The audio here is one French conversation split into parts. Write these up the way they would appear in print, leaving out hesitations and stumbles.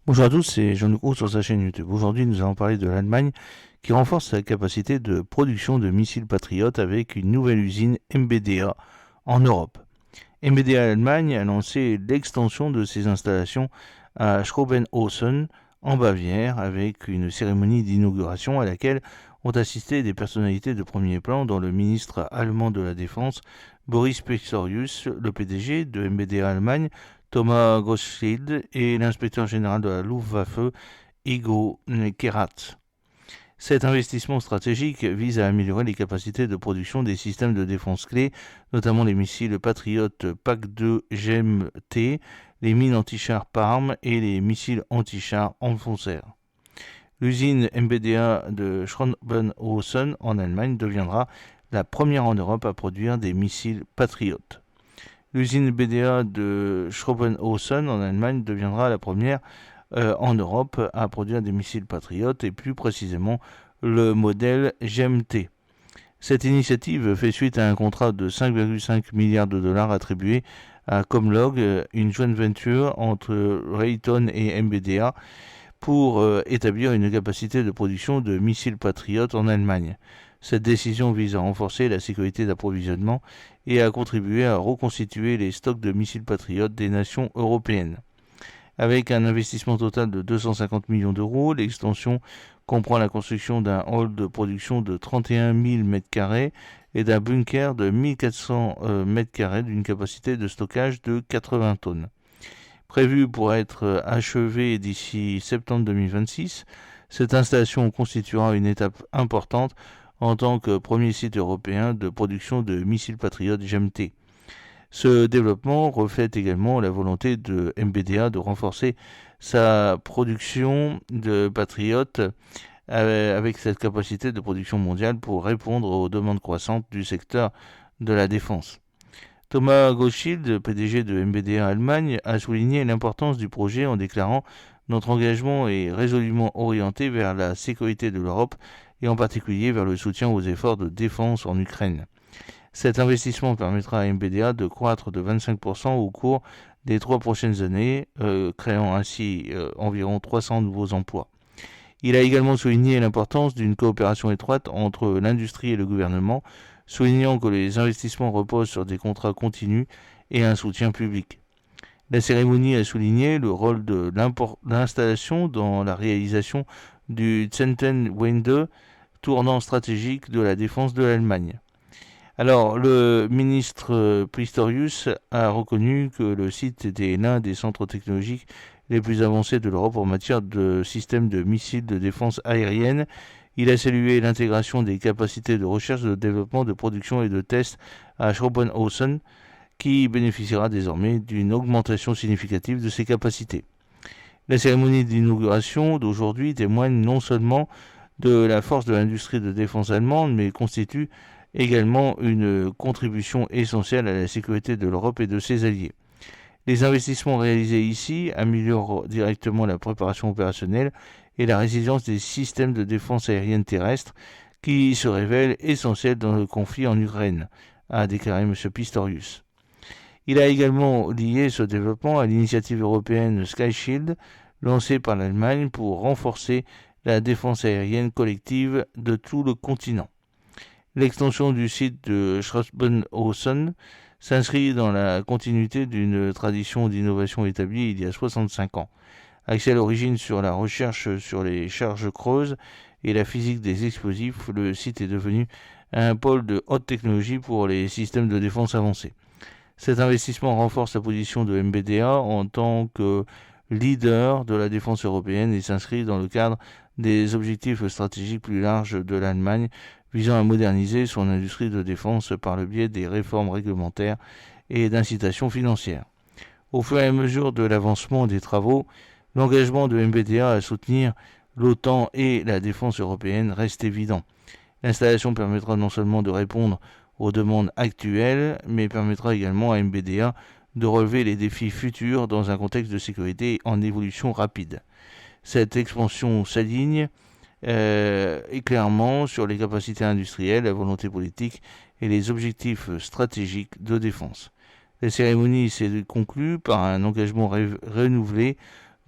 Bonjour à tous, c'est Jean-Luc Roux sur sa chaîne YouTube. Aujourd'hui, nous allons parler de l'Allemagne qui renforce sa capacité de production de missiles patriotes avec une nouvelle usine MBDA en Europe. MBDA Allemagne a lancé l'extension de ses installations à Schrobenhausen en Bavière avec une cérémonie d'inauguration à laquelle ont assisté des personnalités de premier plan dont le ministre allemand de la Défense Boris Pistorius, le PDG de MBDA Allemagne Thomas Gottschalk et l'inspecteur général de la Luftwaffe Igo Kerat. Cet investissement stratégique vise à améliorer les capacités de production des systèmes de défense clés, notamment les missiles Patriot PAC-2 GEM-T, les mines anti-chars PARM et les missiles anti-chars Enfoncer. L'usine MBDA de Schrobenhausen en Allemagne deviendra la première en Europe à produire des missiles Patriot. L'usine BDA de Schrobenhausen en Allemagne deviendra la première en Europe à produire des missiles patriotes et plus précisément le modèle GEM-T. Cette initiative fait suite à un contrat de 5,5 milliards de dollars attribué à Comlog, une joint venture entre Raytheon et MBDA, pour établir une capacité de production de missiles patriotes en Allemagne. Cette décision vise à renforcer la sécurité d'approvisionnement et à contribuer à reconstituer les stocks de missiles patriotes des nations européennes. Avec un investissement total de 250 millions d'euros, l'extension comprend la construction d'un hall de production de 31 000 m² et d'un bunker de 1400 m² d'une capacité de stockage de 80 tonnes. Prévue pour être achevée d'ici septembre 2026, cette installation constituera une étape importante en tant que premier site européen de production de missiles patriotes GEM-T. Ce développement reflète également la volonté de MBDA de renforcer sa production de patriotes avec cette capacité de production mondiale pour répondre aux demandes croissantes du secteur de la défense. Thomas Gottschalk, PDG de MBDA Allemagne, a souligné l'importance du projet en déclarant « Notre engagement est résolument orienté vers la sécurité de l'Europe et en particulier vers le soutien aux efforts de défense en Ukraine. Cet investissement permettra à MBDA de croître de 25% au cours des 3 prochaines années, créant ainsi environ 300 nouveaux emplois. Il a également souligné l'importance d'une coopération étroite entre l'industrie et le gouvernement, soulignant que les investissements reposent sur des contrats continus et un soutien public. La cérémonie a souligné le rôle de l'installation dans la réalisation du Zeitenwende, tournant stratégique de la défense de l'Allemagne. Alors, le ministre Pistorius a reconnu que le site était l'un des centres technologiques les plus avancés de l'Europe en matière de systèmes de missiles de défense aérienne. Il a salué l'intégration des capacités de recherche, de développement, de production et de test à Schrobenhausen, qui bénéficiera désormais d'une augmentation significative de ses capacités. La cérémonie d'inauguration d'aujourd'hui témoigne non seulement de la force de l'industrie de défense allemande, mais constitue également une contribution essentielle à la sécurité de l'Europe et de ses alliés. Les investissements réalisés ici améliorent directement la préparation opérationnelle et la résilience des systèmes de défense aérienne terrestre qui se révèlent essentiels dans le conflit en Ukraine, a déclaré M. Pistorius. Il a également lié ce développement à l'initiative européenne Sky Shield, lancée par l'Allemagne pour renforcer la défense aérienne collective de tout le continent. L'extension du site de Schrobenhausen s'inscrit dans la continuité d'une tradition d'innovation établie il y a 65 ans. Axé à l'origine sur la recherche sur les charges creuses et la physique des explosifs, le site est devenu un pôle de haute technologie pour les systèmes de défense avancés. Cet investissement renforce la position de MBDA en tant que leader de la défense européenne et s'inscrit dans le cadre des objectifs stratégiques plus larges de l'Allemagne visant à moderniser son industrie de défense par le biais des réformes réglementaires et d'incitations financières. Au fur et à mesure de l'avancement des travaux, l'engagement de MBDA à soutenir l'OTAN et la défense européenne reste évident. L'installation permettra non seulement de répondre aux demandes actuelles, mais permettra également à MBDA de relever les défis futurs dans un contexte de sécurité en évolution rapide. Cette expansion s'aligne clairement sur les capacités industrielles, la volonté politique et les objectifs stratégiques de défense. La cérémonie s'est conclue par un engagement renouvelé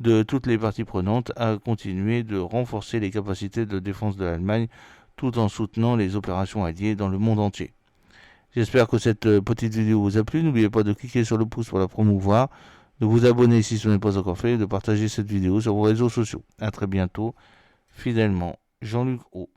de toutes les parties prenantes à continuer de renforcer les capacités de défense de l'Allemagne tout en soutenant les opérations alliées dans le monde entier. J'espère que cette petite vidéo vous a plu. N'oubliez pas de cliquer sur le pouce pour la promouvoir, de vous abonner si ce n'est pas encore fait et de partager cette vidéo sur vos réseaux sociaux. A très bientôt. Fidèlement, Jean-Luc O.